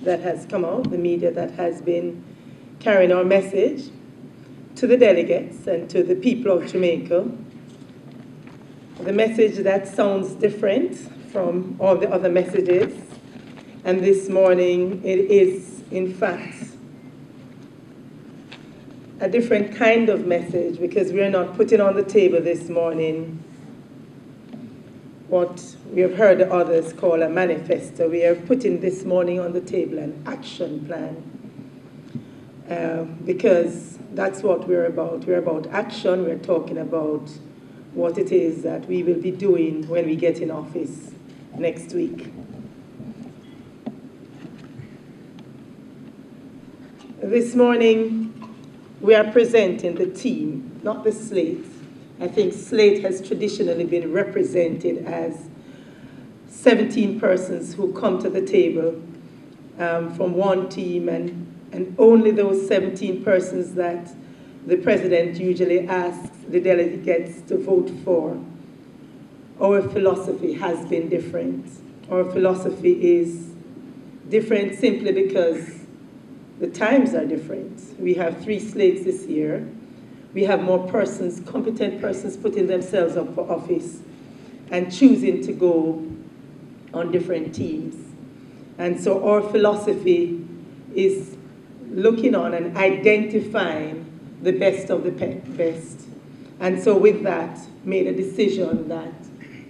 that has come out, the media that has been carrying our message to the delegates and to the people of Jamaica. The message that sounds different from all the other messages. And this morning, it is, in fact, a different kind of message, because we are not putting on the table this morning what we have heard others call a manifesto. We are putting this morning on the table an action plan, because that's what we're about. We're about action. We're talking about what it is that we will be doing when we get in office next week. This morning, we are presenting the team, not the slate. I think slate has traditionally been represented as 17 persons who come to the table from one team, and only those 17 persons that the president usually asks the delegates to vote for. Our philosophy has been different. Our philosophy is different simply because the times are different. We have 3 slates this year. We have more persons, competent persons, putting themselves up for office and choosing to go on different teams. And so our philosophy is looking on and identifying the best of the best. And so with that, made a decision that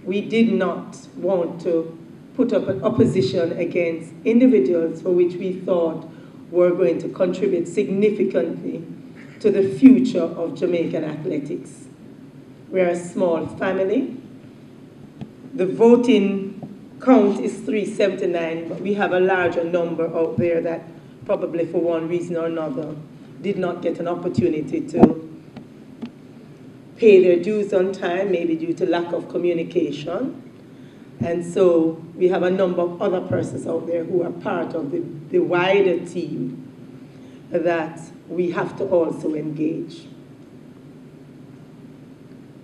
we did not want to put up an opposition against individuals for which we thought were going to contribute significantly to the future of Jamaican athletics. We're a small family. The voting count is 379, but we have a larger number out there that probably for one reason or another did not get an opportunity to pay their dues on time, maybe due to lack of communication. And so we have a number of other persons out there who are part of the wider team that we have to also engage.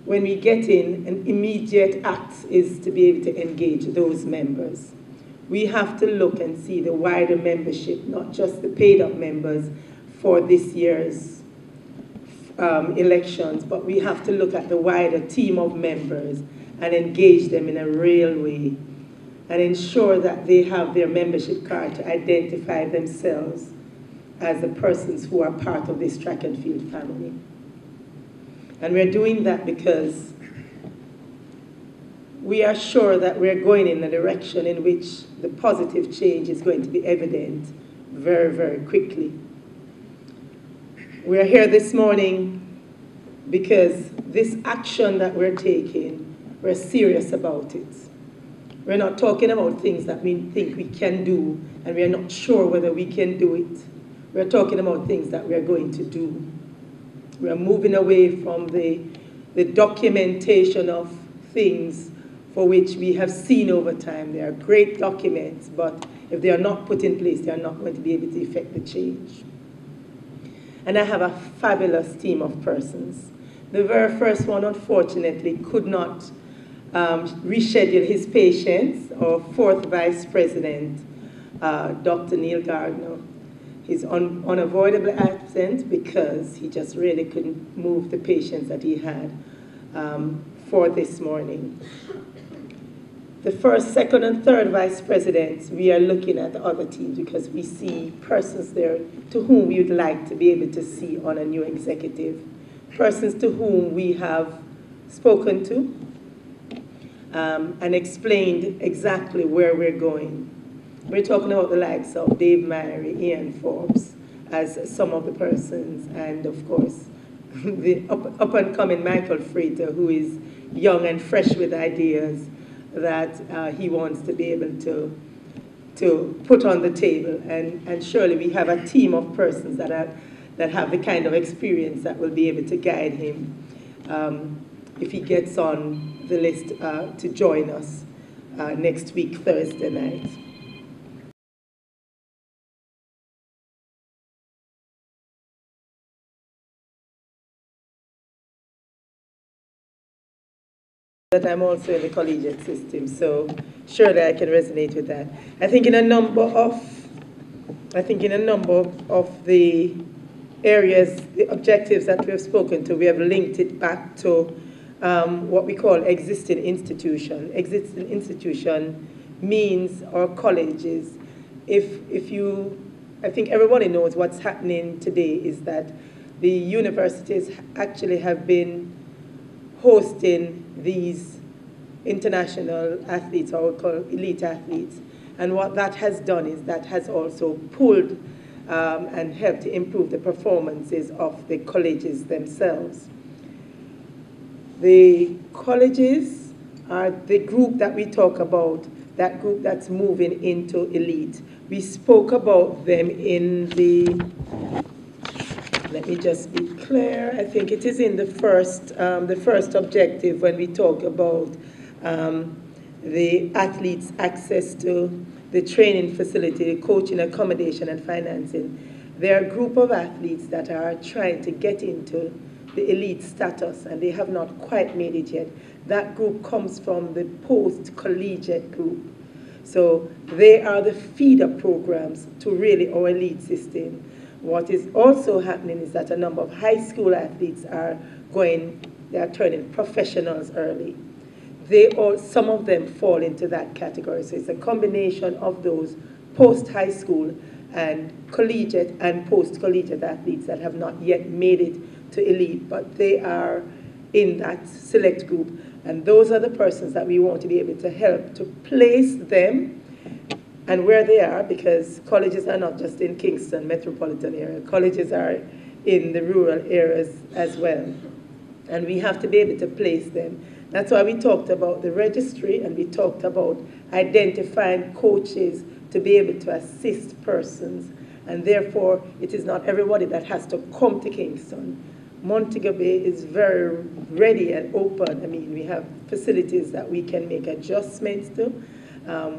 When we get in, an immediate act is to be able to engage those members. We have to look and see the wider membership, not just the paid-up members for this year's elections, but we have to look at the wider team of members and engage them in a real way and ensure that they have their membership card to identify themselves as the persons who are part of this track and field family. And we're doing that because we are sure that we're going in a direction in which the positive change is going to be evident very, very quickly. We're here this morning because this action that we're taking, we're serious about it. We're not talking about things that we think we can do and we're not sure whether we can do it. We're talking about things that we're going to do. We're moving away from the documentation of things for which we have seen over time. They are great documents, but if they are not put in place, they are not going to be able to effect the change. And I have a fabulous team of persons. The very first one, unfortunately, could not reschedule his patients, our 4th Vice President, Dr. Neil Gardner. He's unavoidably absent because he just really couldn't move the patients that he had for this morning. The 1st, 2nd, and 3rd Vice Presidents, we are looking at the other teams because we see persons there to whom we would like to be able to see on a new executive, persons to whom we have spoken to and explained exactly where we're going. We're talking about the likes of Dave Myrie, Ian Forbes, as some of the persons, and of course, the up-and-coming Michael Frater, who is young and fresh with ideas that he wants to be able to put on the table. And surely we have a team of persons that have the kind of experience that will be able to guide him if he gets on the list to join us next week, Thursday night. That I'm also in the collegiate system, so surely I can resonate with that. I think in a number of I think in a number of the areas, the objectives that we have spoken to, we have linked it back to what we call existing institution. Existing institution means our colleges. If you, I think everybody knows what's happening today is that the universities actually have been hosting these international athletes, or what we call elite athletes. And what that has done is that has also pulled and helped to improve the performances of the colleges themselves. The colleges are the group that we talk about, that group that's moving into elite. We spoke about them in the, let me just be clear, I think it is in the first objective when we talk about the athletes' access to the training facility, coaching, accommodation, and financing. There are a group of athletes that are trying to get into the elite status, and they have not quite made it yet. That group comes from the post-collegiate group. So they are the feeder programs to really our elite system. What is also happening is that a number of high school athletes are they are turning professionals early. Some of them fall into that category. So it's a combination of those post-high school and collegiate and post-collegiate athletes that have not yet made it to elite, but they are in that select group. And those are the persons that we want to be able to help to place them and where they are, because colleges are not just in Kingston metropolitan area. Colleges are in the rural areas as well. And we have to be able to place them. That's why we talked about the registry, and we talked about identifying coaches to be able to assist persons. And therefore, it is not everybody that has to come to Kingston. Montego Bay is very ready and open. I mean, we have facilities that we can make adjustments to.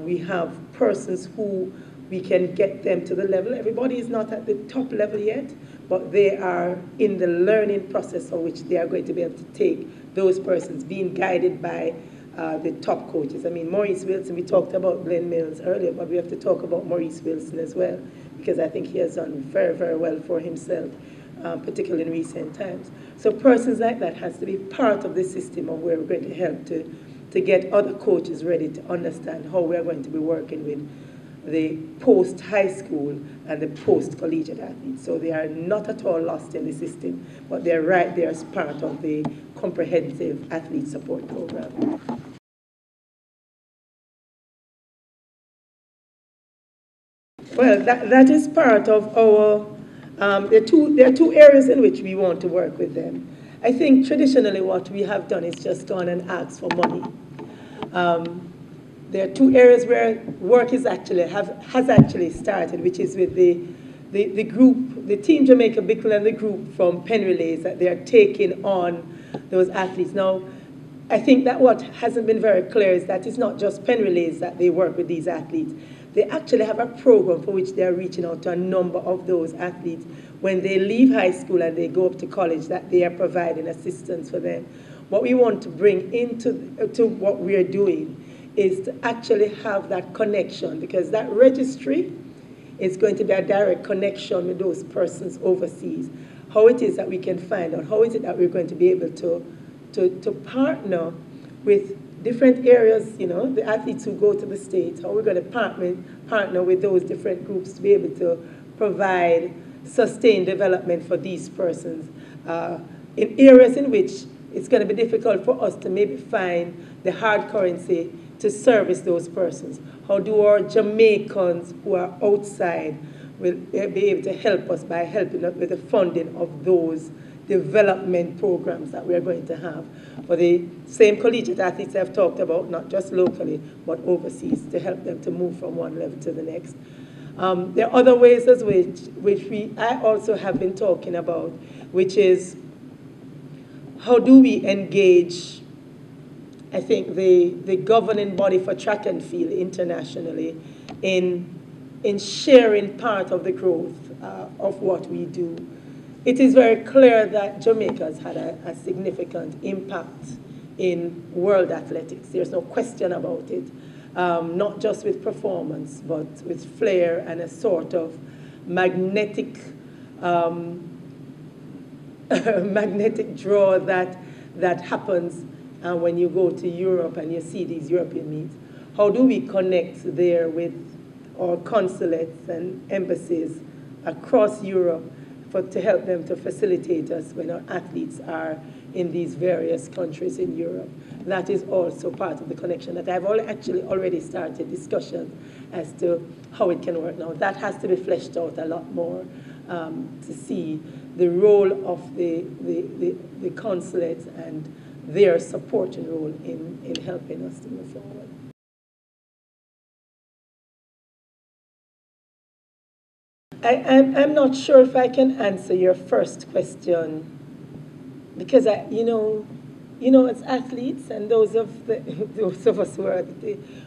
We have persons who we can get them to the level. Everybody is not at the top level yet, but they are in the learning process for which they are going to be able to take those persons, being guided by the top coaches. I mean, Maurice Wilson, we talked about Glenn Mills earlier, but we have to talk about Maurice Wilson as well, because I think he has done very, very well for himself, particularly in recent times. So persons like that has to be part of the system of where we're going to help to get other coaches ready to understand how we're going to be working with the post-high school and the post-collegiate athletes. So they are not at all lost in the system, but they're right there as part of the comprehensive athlete support program. Well, that is part of our, there are two areas in which we want to work with them. I think traditionally what we have done is just gone and asked for money. There are two areas where work has actually started, which is with the group, the Team Jamaica Bickle and the group from Penn Relays, that they are taking on those athletes. Now, I think that what hasn't been very clear is that it's not just Penn Relays that they work with these athletes. They actually have a program for which they are reaching out to a number of those athletes. When they leave high school and they go up to college, that they are providing assistance for them. What we want to bring into what we are doing is to actually have that connection, because that registry is going to be a direct connection with those persons overseas. How it is that we can find out, how is it that we're going to be able to partner with different areas, you know, the athletes who go to the States, how we're going to partner with those different groups to be able to provide sustained development for these persons in areas in which it's going to be difficult for us to maybe find the hard currency to service those persons. How do our Jamaicans who are outside will be able to help us by helping us with the funding of those development programs that we are going to have for the same collegiate athletes I've talked about, not just locally, but overseas, to help them to move from one level to the next. There are other ways as which I also have been talking about, which is how do we engage, I think, the governing body for track and field internationally in sharing part of the growth of what we do. It is very clear that Jamaica has had a significant impact in world athletics. There's no question about it. Not just with performance, but with flair and a sort of magnetic magnetic draw that happens when you go to Europe and you see these European meets. How do we connect there with our consulates and embassies across Europe to help them to facilitate us when our athletes are in these various countries in Europe? That is also part of the connection that I've actually already started discussions as to how it can work now. That has to be fleshed out a lot more to see the role of the consulates and their supporting role in helping us to move forward. I'm not sure if I can answer your first question, because as athletes and those of us who are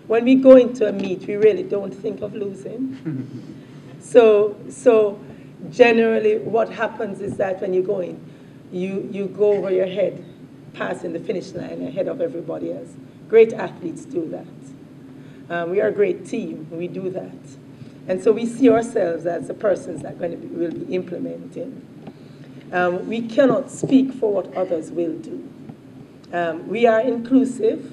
when we go into a meet, we really don't think of losing. So generally, what happens is that when you go in, you go over your head, passing the finish line ahead of everybody else. Great athletes do that. We are a great team. We do that. And so we see ourselves as the persons that will be implementing. We cannot speak for what others will do. We are inclusive.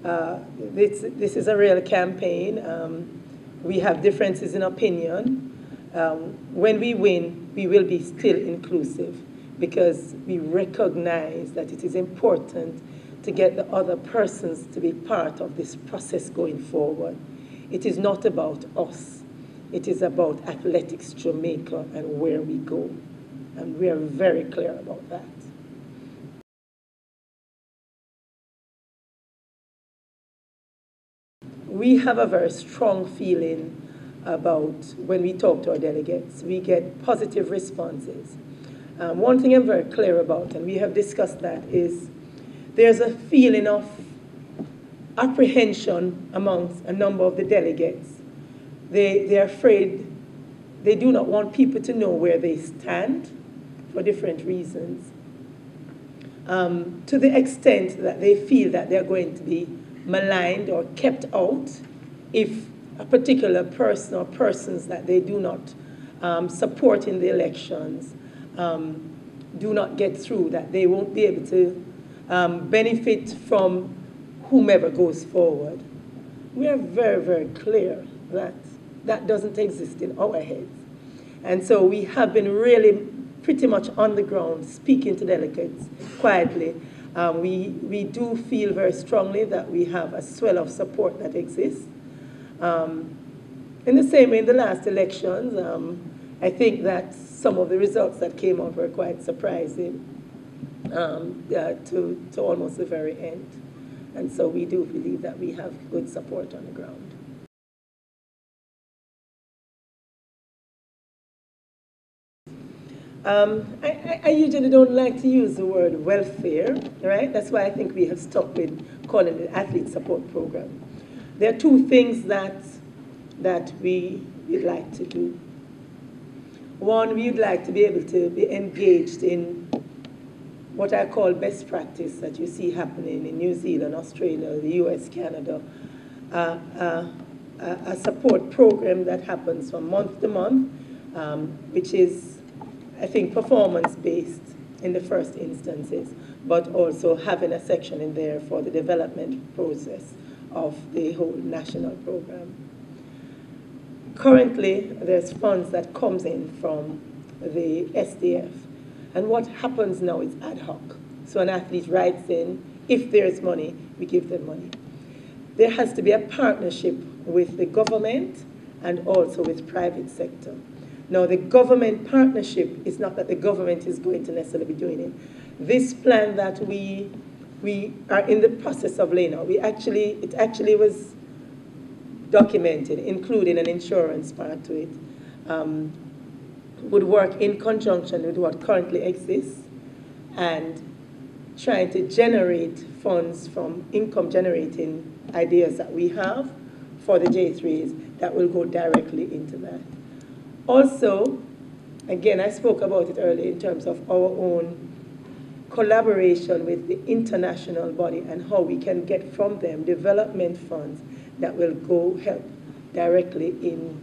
This is a real campaign. We have differences in opinion. When we win, we will be still inclusive because we recognize that it is important to get the other persons to be part of this process going forward. It is not about us. It is about Athletics Jamaica and where we go. And we are very clear about that. We have a very strong feeling about when we talk to our delegates. We get positive responses. One thing I'm very clear about, and we have discussed that, is there's a feeling of apprehension amongst a number of the delegates. They're afraid, they do not want people to know where they stand for different reasons. To the extent that they feel that they're going to be maligned or kept out if a particular person or persons that they do not support in the elections do not get through, that they won't be able to benefit from whomever goes forward. We are very, very clear that that doesn't exist in our heads. And so we have been really pretty much on the ground speaking to delegates quietly. We do feel very strongly that we have a swell of support that exists. In the same way in the last elections, I think that some of the results that came out were quite surprising to almost the very end. And so we do believe that we have good support on the ground. I usually don't like to use the word welfare, right? That's why I think we have stuck with calling it athlete support program. There are two things that we'd like to do. One, we'd like to be able to be engaged in what I call best practice that you see happening in New Zealand, Australia, the US, Canada, a support program that happens from month to month, which is, I think, performance-based in the first instances, but also having a section in there for the development process of the whole national program. Currently, there's funds that comes in from the SDF, and what happens now is ad hoc. So an athlete writes in, if there's money, we give them money. There has to be a partnership with the government and also with private sector. Now, the government partnership is not that the government is going to necessarily be doing it. This plan that we are in the process of laying out, it actually was documented, including an insurance part to it, would work in conjunction with what currently exists and trying to generate funds from income-generating ideas that we have for the J3s that will go directly into that. Also, again, I spoke about it earlier in terms of our own collaboration with the international body and how we can get from them development funds that will go help directly in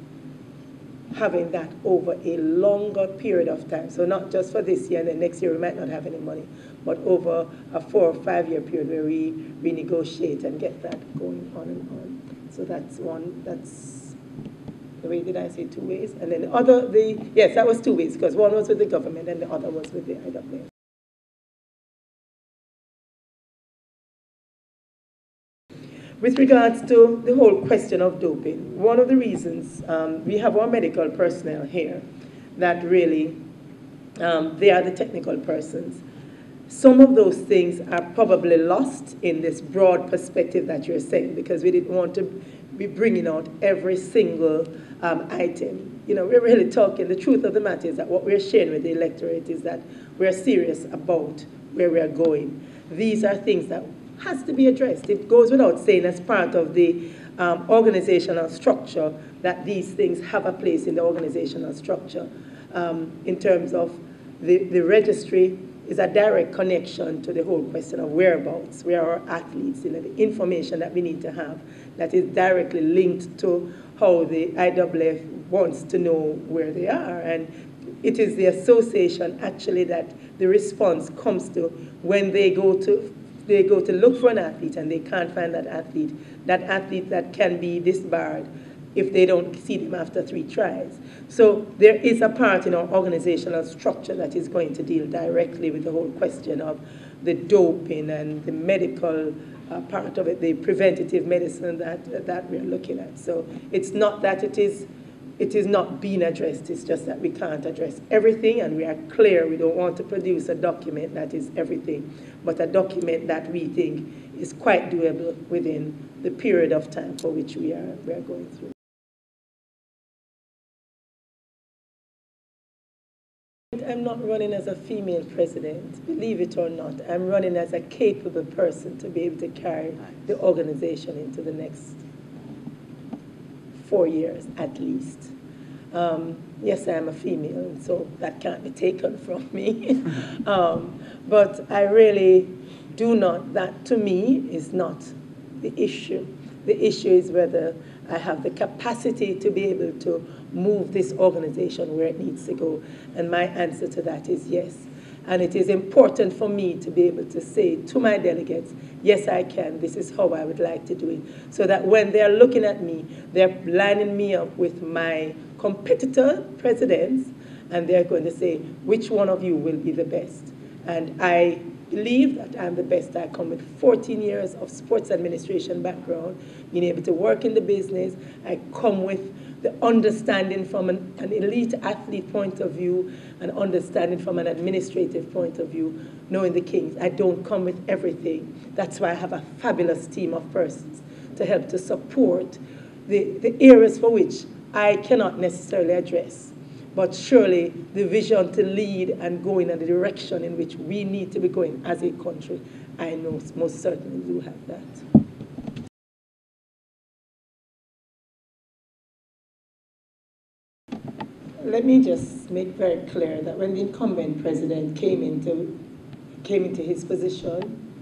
having that over a longer period of time. So not just for this year, and then next year we might not have any money, but over a 4 or 5 year period where we renegotiate and get that going on and on. So that's one, that's the way, did I say 2 ways? And then the other, yes, that was 2 ways, because one was with the government and the other was with the IAA. With regards to the whole question of doping, one of the reasons we have our medical personnel here that really, they are the technical persons. Some of those things are probably lost in this broad perspective that you're saying, because we didn't want to be bringing out every single item. You know, we're really talking, the truth of the matter is that what we're sharing with the electorate is that we're serious about where we're going. These are things that has to be addressed. It goes without saying as part of the organizational structure that these things have a place in the organizational structure. In terms of the registry is a direct connection to the whole question of whereabouts, where our athletes, you know, the information that we need to have that is directly linked to how the IAAF wants to know where they are. And it is the association actually that the response comes to when they go to look for an athlete and they can't find that athlete that can be disbarred if they don't see them after 3 tries. So there is a part in our organizational structure that is going to deal directly with the whole question of the doping and the medical part of it, the preventative medicine that we're looking at. So it's not that it is not being addressed, it's just that we can't address everything, and we are clear we don't want to produce a document that is everything, but a document that we think is quite doable within the period of time for which we are going through. I'm not running as a female president, believe it or not. I'm running as a capable person to be able to carry the organization into the next 4 years at least. Yes, I am a female, so that can't be taken from me. But I really do not, that to me is not the issue. The issue is whether I have the capacity to be able to move this organization where it needs to go. And my answer to that is yes. And it is important for me to be able to say to my delegates, yes, I can. This is how I would like to do it. So that when they're looking at me, they're lining me up with my competitor presidents, and they're going to say, which one of you will be the best? And I believe that I'm the best. I come with 14 years of sports administration background, being able to work in the business. I come with the understanding from an elite athlete point of view, and understanding from an administrative point of view, knowing the Kings. I don't come with everything. That's why I have a fabulous team of persons to help to support the areas for which I cannot necessarily address. But surely the vision to lead and go in the direction in which we need to be going as a country, I know most certainly do have that. Let me just make very clear that when the incumbent president came into his position,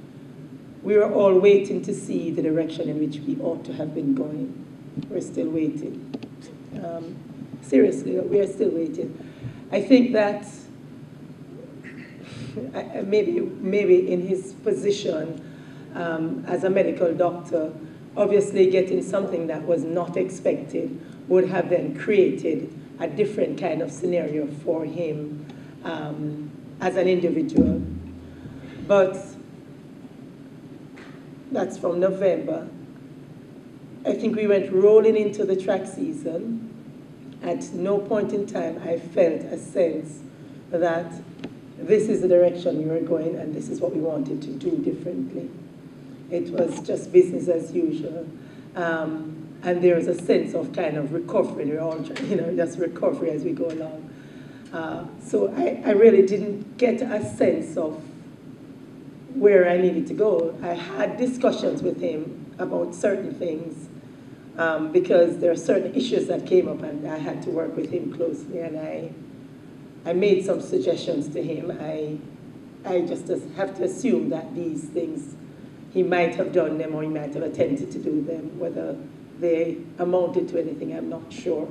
we were all waiting to see the direction in which we ought to have been going. We're still waiting. Seriously, we are still waiting. I think that maybe in his position as a medical doctor, obviously getting something that was not expected would have then created a different kind of scenario for him as an individual. But that's from November. I think we went rolling into the track season. At no point in time I felt a sense that this is the direction we were going and this is what we wanted to do differently. It was just business as usual. And there was a sense of kind of recovery. We're all, just recovery as we go along. So I really didn't get a sense of where I needed to go. I had discussions with him about certain things because there are certain issues that came up and I had to work with him closely, and I made some suggestions to him. I just have to assume that these things, he might have done them or he might have attempted to do them. Whether they amounted to anything, I'm not sure.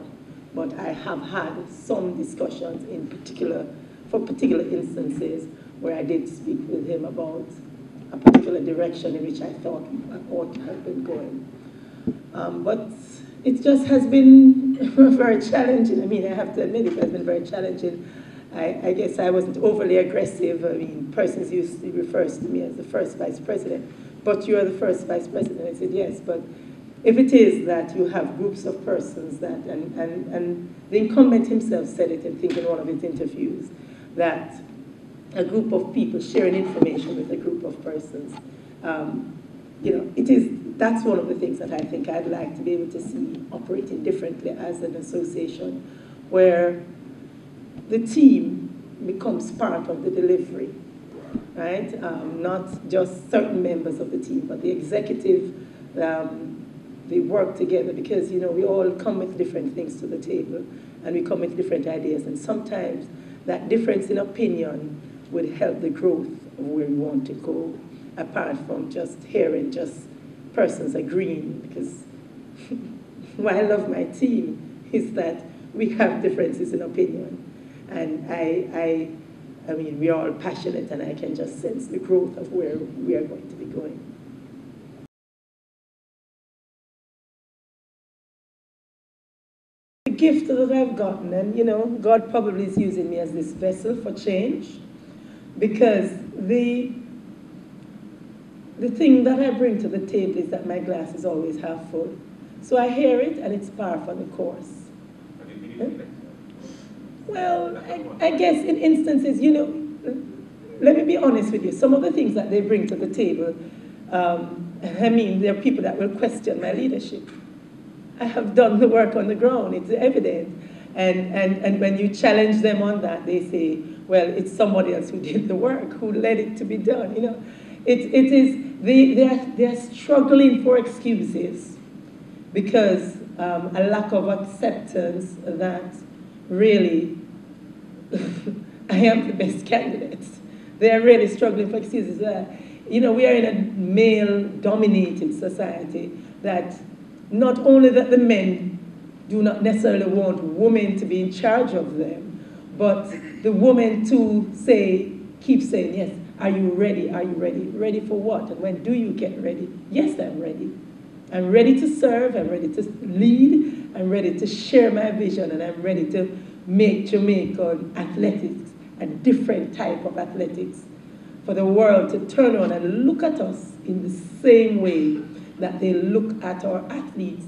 but I have had some discussions for particular instances where I did speak with him about a particular direction in which I thought I ought to have been going. But it just has been very challenging. I mean, I have to admit it has been very challenging. I guess I wasn't overly aggressive. I mean, persons usually refers to me as the first vice president, but you're the first vice president. I said, yes, but if it is that you have groups of persons that, and the incumbent himself said it, I think, in one of his interviews, that a group of people sharing information with a group of persons, you know, that's one of the things that I think I'd like to be able to see operating differently as an association, where the team becomes part of the delivery, right? Not just certain members of the team, but the executive, they work together, because, you know, we all come with different things to the table, and we come with different ideas, and sometimes that difference in opinion would help the growth of where we want to go, apart from just hearing just persons agreeing, because why I love my team is that we have differences in opinion. And I mean, we are all passionate, and I can just sense the growth of where we are going to be going. The gift that I've gotten, and you know, God probably is using me as this vessel for change, because the thing that I bring to the table is that my glass is always half full. So I hear it, and it's par for the course. Well, I guess in instances, you know, let me be honest with you, some of the things that they bring to the table, I mean, there are people that will question my leadership. I have done the work on the ground, it's evident. And when you challenge them on that, they say, well, it's somebody else who did the work, who led it to be done, you know. They're struggling for excuses because a lack of acceptance that really I am the best candidate. They're really struggling for excuses. You know, we are in a male-dominated society that not only that the men do not necessarily want women to be in charge of them, but the women to keep saying, yes, are you ready? Are you ready? Ready for what? And when do you get ready? Yes, I'm ready. I'm ready to serve, I'm ready to lead, I'm ready to share my vision, and I'm ready to make Jamaican athletics a different type of athletics, for the world to turn on and look at us in the same way that they look at our athletes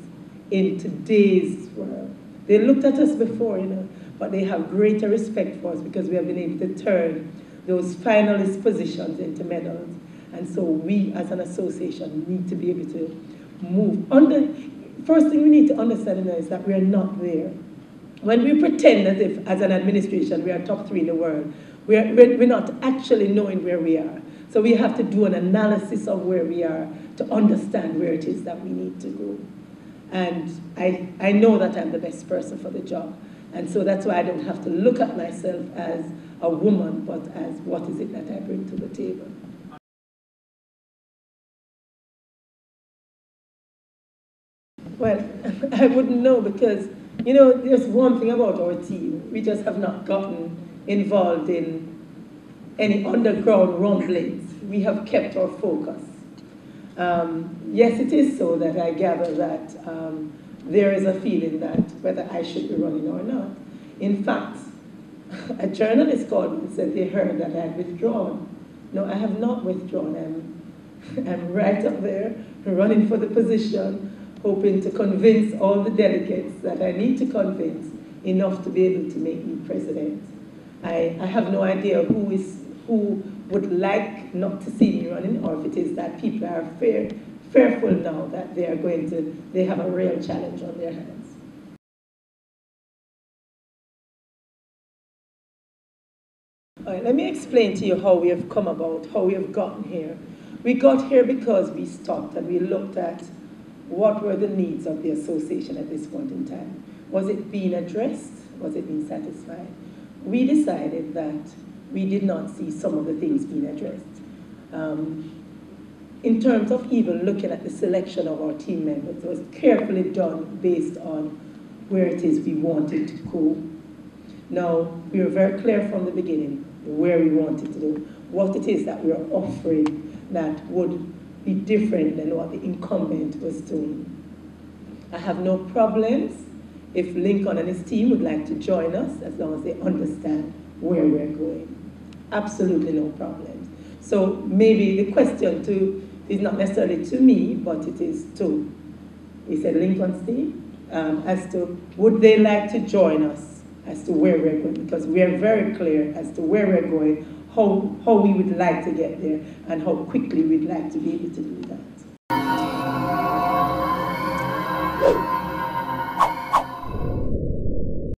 in today's world. They looked at us before, you know, but they have greater respect for us because we have been able to turn those finalist positions into medals. And so we, as an association, need to be able to move. First thing we need to understand is that we are not there. When we pretend as if, as an administration, we are top 3 in the world, we're not actually knowing where we are. So we have to do an analysis of where we are to understand where it is that we need to go. And I know that I'm the best person for the job. And so that's why I don't have to look at myself as a woman, but as what is it that I bring to the table. Well, I wouldn't know, because, you know, there's one thing about our team. We just have not gotten involved in any underground rumblings. We have kept our focus. Yes, it is so that I gather that there is a feeling that whether I should be running or not. In fact, a journalist called me and said they heard that I had withdrawn. No, I have not withdrawn. I'm right up there, running for the position, hoping to convince all the delegates that I need to convince enough to be able to make me president. I have no idea who would like not to see me running, or if it is that people are fearful now that they have a real challenge on their hands. All right, let me explain to you how we have come about, how we have gotten here. We got here because we stopped and we looked at what were the needs of the association at this point in time. Was it being addressed? Was it being satisfied? We decided that we did not see some of the things being addressed. In terms of even looking at the selection of our team members, it was carefully done based on where it is we wanted to go. Now, we were very clear from the beginning where we wanted to do, what it is that we are offering that would be different than what the incumbent was doing. I have no problems if Lincoln and his team would like to join us, as long as they understand where we're going. Absolutely no problems. So maybe the question is not necessarily to me, but it is to, we said Lincoln's team, as to would they like to join us as to where we're going, because we are very clear as to where we're going, how we would like to get there, and how quickly we'd like to be able to do that.